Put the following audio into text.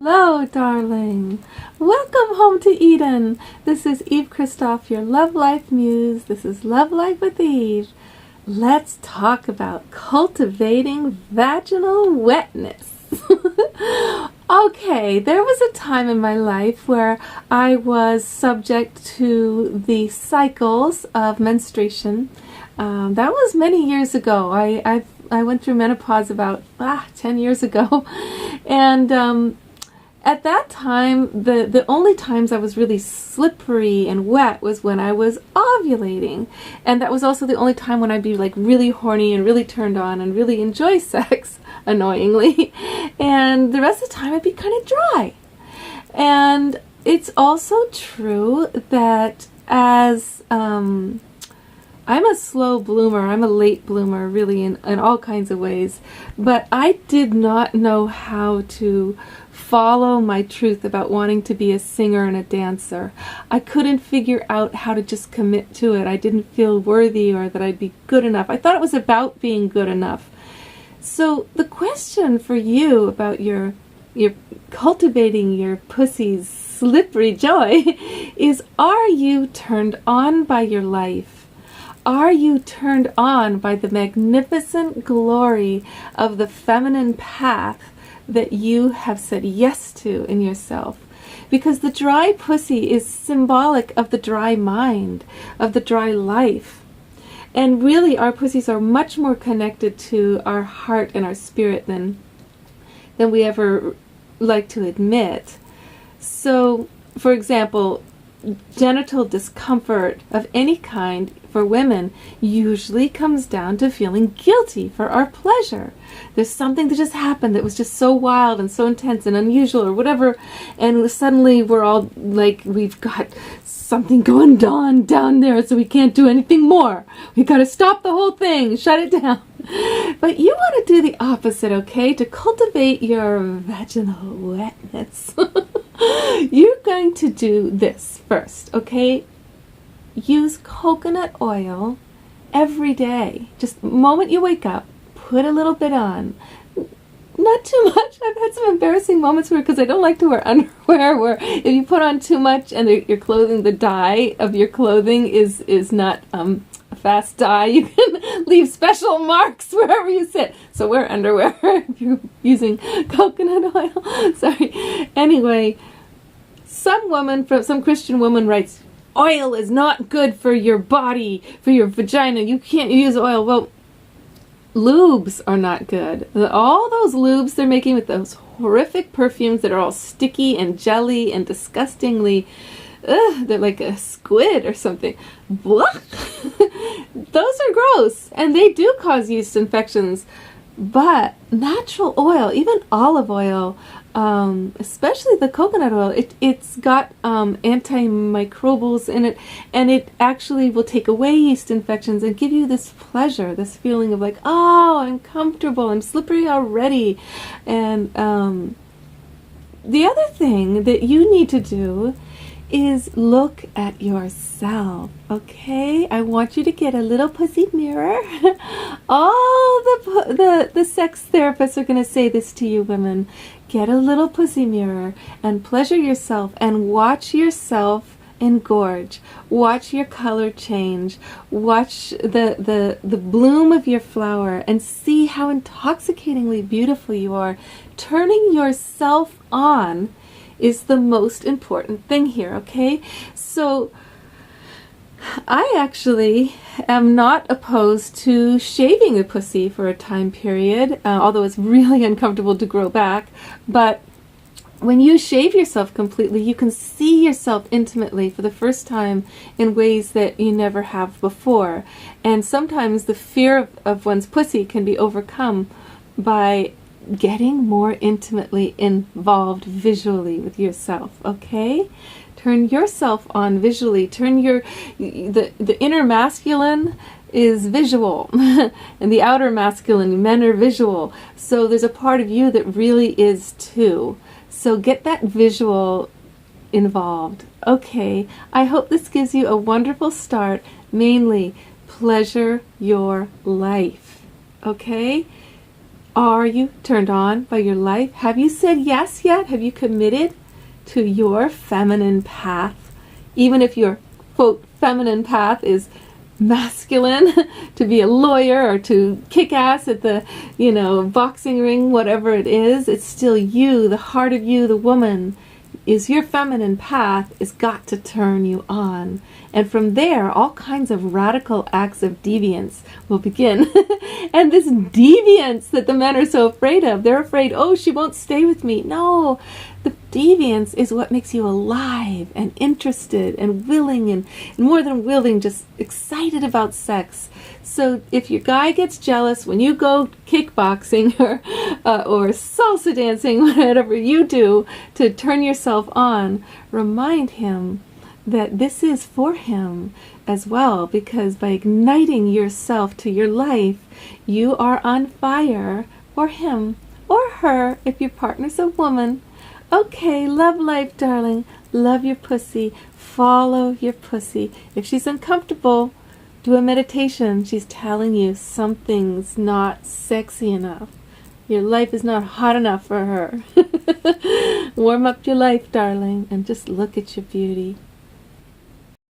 Hello, darling. Welcome home to Eden. This is Eve Christoph, your Love Life Muse. This is Love Life with Eve. Let's talk about cultivating vaginal wetness. Okay, there was a time in my life where I was subject to the cycles of menstruation. That was many years ago. I went through menopause about 10 years ago, and at that time, the only times I was really slippery and wet was when I was ovulating. And that was also the only time when I'd be like really horny and really turned on and really enjoy sex, annoyingly. And the rest of the time I'd be kind of dry. And it's also true that as I'm a slow bloomer, I'm a late bloomer really in all kinds of ways, but I did not know how to follow my truth about wanting to be a singer and a dancer. I couldn't figure out how to just commit to it. I didn't feel worthy or that I'd be good enough. I thought it was about being good enough. So the question for you about your cultivating your pussy's slippery joy is, are you turned on by your life? Are you turned on by the magnificent glory of the feminine path that you have said yes to in yourself? Because the dry pussy is symbolic of the dry mind, of the dry life. And really our pussies are much more connected to our heart and our spirit than we ever like to admit. So, for example, genital discomfort of any kind for women usually comes down to feeling guilty for our pleasure. There's something that just happened that was just so wild and so intense and unusual or whatever, and suddenly we're all like, we've got something going on down there, so we can't do anything more. We got to stop the whole thing, shut it down. But you want to do the opposite, okay? To cultivate your vaginal wetness. You're going to do this first, okay? Use coconut oil every day. Just the moment you wake up, put a little bit on. Not too much. I've had some embarrassing moments where, because I don't like to wear underwear, where if you put on too much and your clothing, the dye of your clothing is not a fast dye, you can leave special marks wherever you sit. So wear underwear if you're using coconut oil. Sorry. Anyway, some Christian woman writes, oil is not good for your body, for your vagina. You can't use oil. Well, lubes are not good. All those lubes they're making with those horrific perfumes that are all sticky and jelly and disgustingly, they're like a squid or something. Blah. Those are gross, and they do cause yeast infections. But natural oil, even olive oil, especially the coconut oil, it's got antimicrobials in it, and it actually will take away yeast infections and give you this pleasure, this feeling of like, oh, I'm comfortable, I'm slippery already. And the other thing that you need to do is look at yourself, okay? I want you to get a little pussy mirror. All the sex therapists are going to say this to you, women. Get a little pussy mirror and pleasure yourself and watch yourself engorge. Watch your color change. Watch the bloom of your flower and see how intoxicatingly beautiful you are. Turning yourself on is the most important thing here, okay? So I actually am not opposed to shaving the pussy for a time period, although it's really uncomfortable to grow back. But when you shave yourself completely, you can see yourself intimately for the first time in ways that you never have before. And sometimes the fear of one's pussy can be overcome by getting more intimately involved visually with yourself, okay? Turn yourself on visually. Turn the inner masculine is visual and the outer masculine, men are visual. So there's a part of you that really is too. So get that visual involved. Okay, I hope this gives you a wonderful start. Mainly, pleasure your life. Okay? Are you turned on by your life? Have you said yes yet? Have you committed to your feminine path? Even if your, quote, feminine path is masculine, to be a lawyer or to kick ass at the, boxing ring, whatever it is, it's still you, the heart of you, the woman, is your feminine path is got to turn you on. And from there, all kinds of radical acts of deviance will begin. And this deviance that the men are so afraid of, they're afraid, oh, she won't stay with me. No, the deviance is what makes you alive and interested and willing and more than willing, just excited about sex. So if your guy gets jealous when you go kickboxing or salsa dancing, whatever you do to turn yourself on, remind him that this is for him as well, because by igniting yourself to your life, you are on fire for him or her if your partner's a woman. Okay, love life, darling. Love your pussy. Follow your pussy. If she's uncomfortable, do a meditation. She's telling you something's not sexy enough. Your life is not hot enough for her. Warm up your life, darling, and just look at your beauty.